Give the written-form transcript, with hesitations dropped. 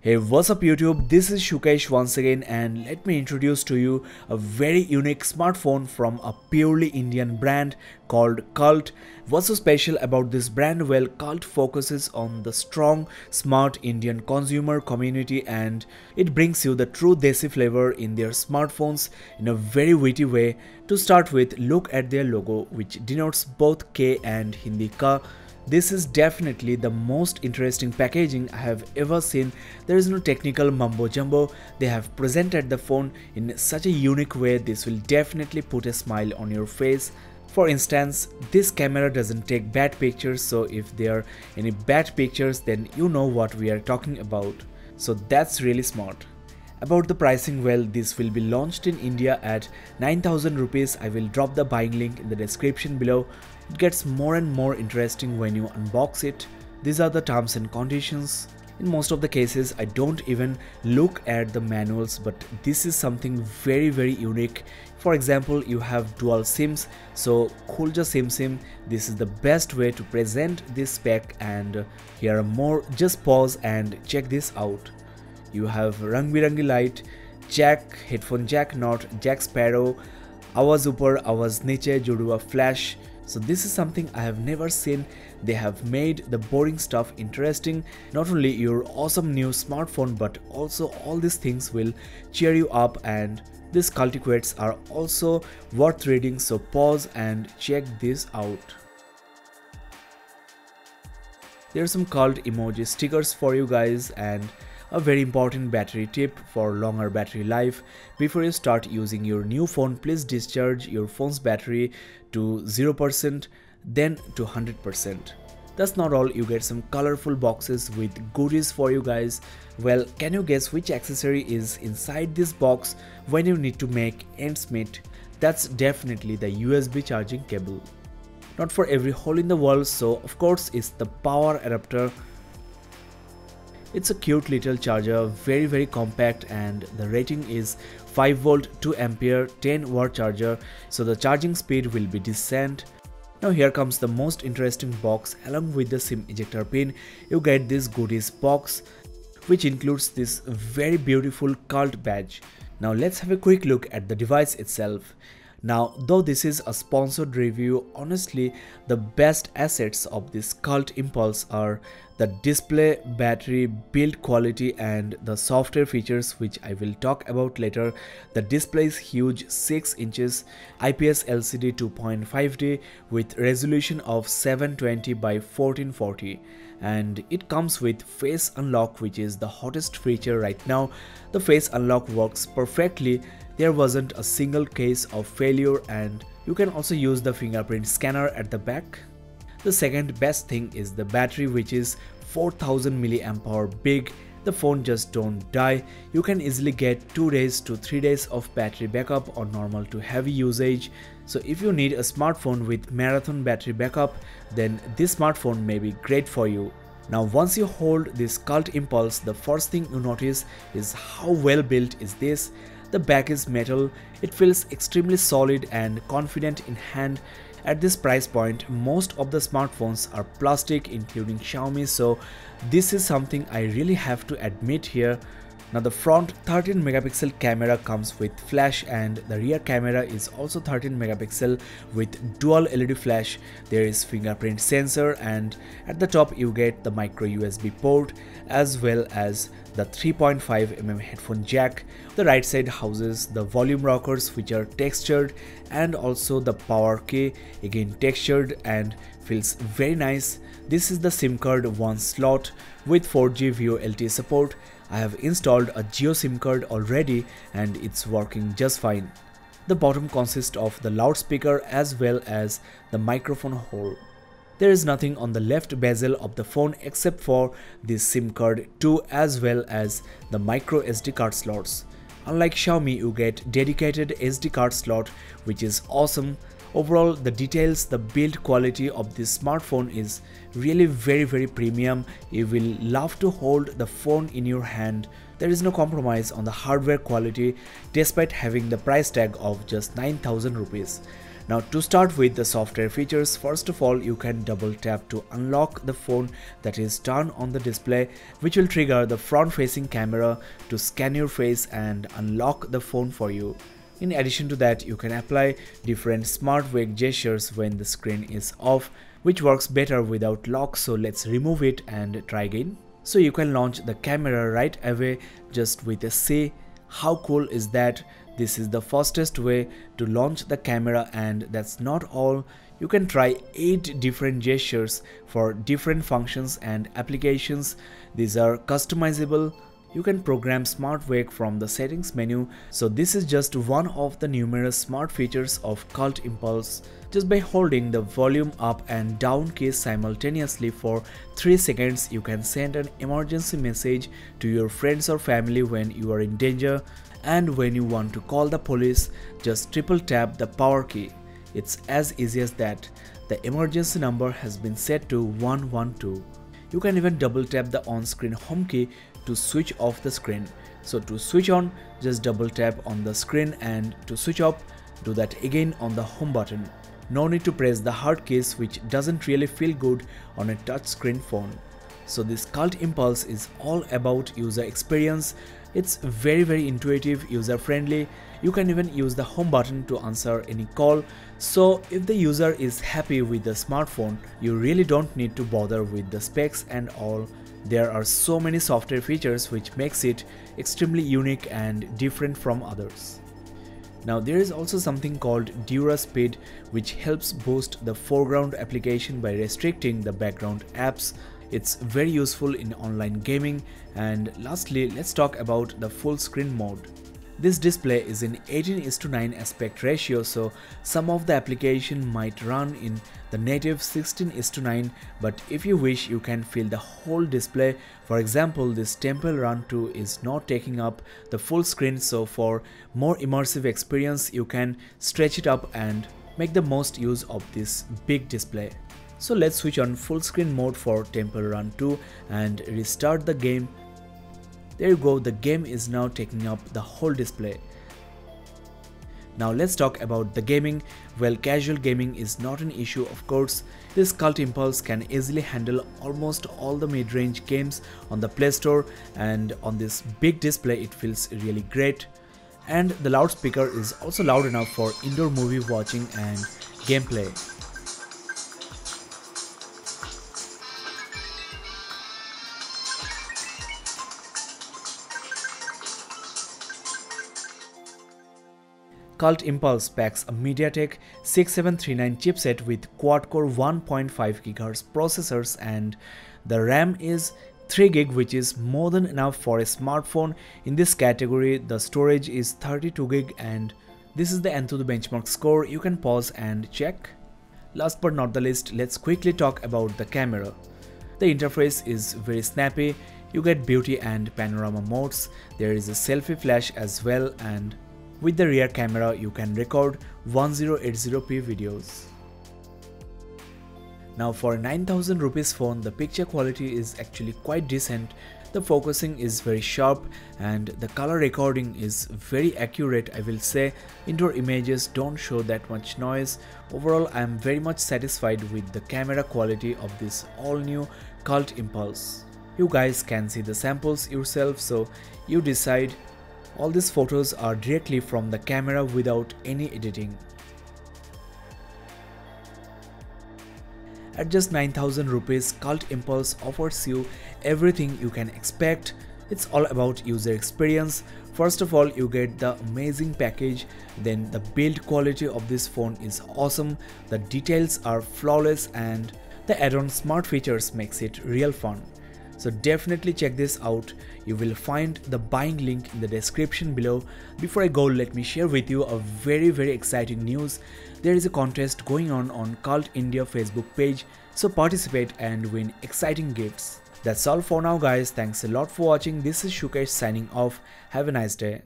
Hey, what's up YouTube? This is Shukesh once again, and let me introduce to you a very unique smartphone from a purely Indian brand called Kult. What's so special about this brand? Well, Kult focuses on the strong, smart Indian consumer community, and it brings you the true Desi flavor in their smartphones in a very witty way. To start with, look at their logo, which denotes both K and Hindi Ka. This is definitely the most interesting packaging I have ever seen. There is no technical mumbo jumbo. They have presented the phone in such a unique way. This will definitely put a smile on your face. For instance, this camera doesn't take bad pictures, so if there are any bad pictures, then you know what we are talking about. So that's really smart. About the pricing, well, this will be launched in India at 9,000 rupees. I will drop the buying link in the description below. It gets more and more interesting when you unbox it. These are the terms and conditions. In most of the cases, I don't even look at the manuals, but this is something very unique. For example, you have dual SIMs, so Khulja SIM. This is the best way to present this spec, and here are more. Just pause and check this out. You have rang birangi light, jack, headphone jack, not jack sparrow, awaz upar, awaz niche, judua flash. So this is something I have never seen. They have made the boring stuff interesting. Not only your awesome new smartphone, but also all these things will cheer you up, and these cultivates are also worth reading, so pause and check this out. There are some cult emoji stickers for you guys, and a very important battery tip for longer battery life. Before you start using your new phone, please discharge your phone's battery to 0%, then to 100%. That's not all, you get some colorful boxes with goodies for you guys. Well, can you guess which accessory is inside this box when you need to make ends meet? That's definitely the USB charging cable. Not for every hole in the wall, so of course it's the power adapter. It's a cute little charger, very compact, and the rating is 5 volt 2 ampere 10 watt charger, so the charging speed will be decent. Now here comes the most interesting box. Along with the SIM ejector pin, you get this goodies box, which includes this very beautiful Kult badge. Now let's have a quick look at the device itself. Now, though this is a sponsored review, honestly, the best assets of this Kult Impulse are the display, battery, build quality, and the software features, which I will talk about later. The display is huge, 6 inches, IPS LCD 2.5D with resolution of 720 by 1440. And it comes with face unlock, which is the hottest feature right now. The face unlock works perfectly. There wasn't a single case of failure, and you can also use the fingerprint scanner at the back. The second best thing is the battery, which is 4000 mAh big. The phone just don't die. You can easily get 2 days to 3 days of battery backup on normal to heavy usage. So if you need a smartphone with marathon battery backup, then this smartphone may be great for you. Now once you hold this Kult Impulse, the first thing you notice is how well built is this. The back is metal, it feels extremely solid and confident in hand. At this price point, most of the smartphones are plastic, including Xiaomi, so this is something I really have to admit here. Now the front 13 megapixel camera comes with flash, and the rear camera is also 13 megapixel with dual LED flash. There is fingerprint sensor, and at the top you get the micro USB port as well as the 3.5mm headphone jack. The right side houses the volume rockers, which are textured, and also the power key, again textured and feels very nice. This is the SIM card 1 slot with 4G VoLTE support. I have installed a Jio SIM card already and it's working just fine. The bottom consists of the loudspeaker as well as the microphone hole. There is nothing on the left bezel of the phone except for this SIM card 2 as well as the micro SD card slots. Unlike Xiaomi, you get dedicated SD card slot, which is awesome. Overall, the details, the build quality of this smartphone is really very premium. You will love to hold the phone in your hand. There is no compromise on the hardware quality despite having the price tag of just 9,000 rupees. Now to start with the software features, first of all you can double tap to unlock the phone that is turned on the display, which will trigger the front facing camera to scan your face and unlock the phone for you. In addition to that, you can apply different smart wake gestures when the screen is off, which works better without lock, so let's remove it and try again. So you can launch the camera right away just with a C. How cool is that? This is the fastest way to launch the camera, and that's not all. You can try 8 different gestures for different functions and applications. These are customizable. You can program Smart Wake from the settings menu. So this is just one of the numerous smart features of Kult Impulse. Just by holding the volume up and down keys simultaneously for 3 seconds, you can send an emergency message to your friends or family when you are in danger. And when you want to call the police, just triple tap the power key. It's as easy as that. The emergency number has been set to 112. You can even double tap the on-screen home key to switch off the screen. So to switch on, just double tap on the screen, and to switch off, do that again on the home button. No need to press the hard keys, which doesn't really feel good on a touchscreen phone. So this Kult Impulse is all about user experience. It's very intuitive, user friendly. You can even use the home button to answer any call. So if the user is happy with the smartphone, you really don't need to bother with the specs and all. There are so many software features which makes it extremely unique and different from others. Now there is also something called Dura Speed, which helps boost the foreground application by restricting the background apps. It's very useful in online gaming. And lastly, let's talk about the full screen mode. This display is in 18:9 aspect ratio, so some of the application might run in the native 16:9, but if you wish, you can fill the whole display. For example, this Temple Run 2 is not taking up the full screen, so for more immersive experience, you can stretch it up and make the most use of this big display. So let's switch on full screen mode for Temple Run 2 and restart the game. There you go, the game is now taking up the whole display. Now let's talk about the gaming. Well, casual gaming is not an issue, of course. This Kult Impulse can easily handle almost all the mid-range games on the Play Store, and on this big display it feels really great. And the loudspeaker is also loud enough for indoor movie watching and gameplay. Kult Impulse packs a MediaTek 6739 chipset with quad-core 1.5 GHz processors, and the RAM is 3 GB, which is more than enough for a smartphone in this category. The storage is 32 GB, and this is the Antutu benchmark score. You can pause and check. Last but not the least, let's quickly talk about the camera. The interface is very snappy. You get beauty and panorama modes. There is a selfie flash as well, and with the rear camera, you can record 1080p videos. Now for 9000 rupees phone, the picture quality is actually quite decent. The focusing is very sharp and the color recording is very accurate, I will say. Indoor images don't show that much noise. Overall, I am very much satisfied with the camera quality of this all new Kult Impulse. You guys can see the samples yourself, so you decide. All these photos are directly from the camera without any editing. At just 9000 rupees, Kult Impulse offers you everything you can expect. It's all about user experience. First of all, you get the amazing package, then the build quality of this phone is awesome, the details are flawless, and the add-on smart features makes it real fun. So definitely check this out. You will find the buying link in the description below. Before I go, let me share with you a very exciting news. There is a contest going on Kult India Facebook page, so participate and win exciting gifts. That's all for now guys. Thanks a lot for watching. This is Shukesh signing off. Have a nice day.